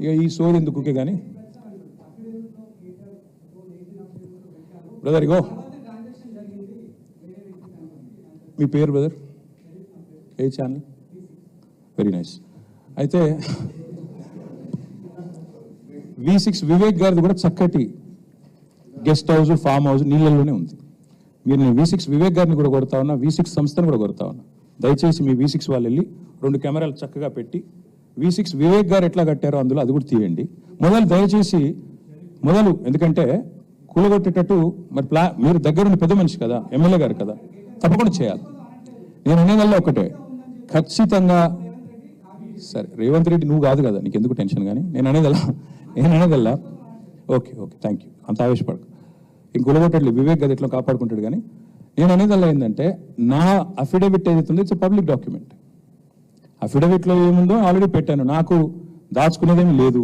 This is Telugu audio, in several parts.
ఇక ఈ సోది ఎందుకు కానీ బ్రదర్, ఇగో మీ పేరు బ్రదర్, ఏ ఛానల్? Very nice. అయితే V6 వివేక్ గారిది కూడా చక్కటి గెస్ట్ హౌస్, ఫామ్ హౌస్ నీళ్ళల్లోనే ఉంది. మీరు నేను V6 వివేక్ గారిని కూడా కొడతా ఉన్నా, V6 సంస్థను కూడా కొడతా ఉన్నా. దయచేసి మీ V6 వాళ్ళు వెళ్ళి 2 కెమెరాలు చక్కగా పెట్టి V6 వివేక్ గారు ఎట్లా కట్టారో అందులో అది కూడా తీయండి. దయచేసి ఎందుకంటే కూలగొట్టేటట్టు మరి మీరు దగ్గరుండి పెద్ద మనిషి కదా, ఎమ్మెల్యే గారు కదా, తప్పకుండా చేయాలి. నేను అనేదల్లా ఒకటే, ఖచ్చితంగా సరే రేవంత్ రెడ్డి నువ్వు కాదు కదా, నీకు ఎందుకు టెన్షన్. కానీ నేను అనేదల్లా ఓకే థ్యాంక్ యూ, అంత ఆవేశపడకు. ఇంక కూలగొట్టట్లేదు, వివేక్ గది ఎట్లా కాపాడుకుంటాడు. కానీ నేను అనేదల్లా ఏంటంటే, నా అఫిడవిట్ ఏదైతే ఉందో ఇట్స్ పబ్లిక్ డాక్యుమెంట్. అఫిడవిట్లో ఏముందో ఆల్రెడీ పెట్టాను, నాకు దాచుకునేదేమీ లేదు.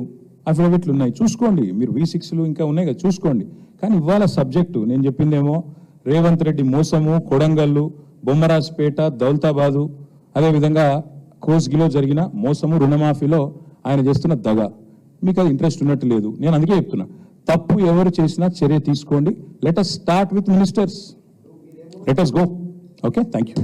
అఫిడవిట్లు ఉన్నాయి, చూసుకోండి. మీరు V6లు ఇంకా ఉన్నాయి కదా, చూసుకోండి. కానీ ఇవాళ సబ్జెక్టు నేను చెప్పిందేమో రేవంత్ రెడ్డి మోసము, కొడంగల్లు, బొమ్మరాజ్పేట, దౌలతాబాదు, అదేవిధంగా కోస్గిలో జరిగిన మోసము, రుణమాఫీలో ఆయన చేస్తున్న దగ. మీకు అది ఇంట్రెస్ట్ ఉన్నట్టు లేదు. నేను అందుకే చెప్తున్నా, తప్పు ఎవరు చేసినా చర్య తీసుకోండి. Let us start with ministers, let us go. Okay, thank you.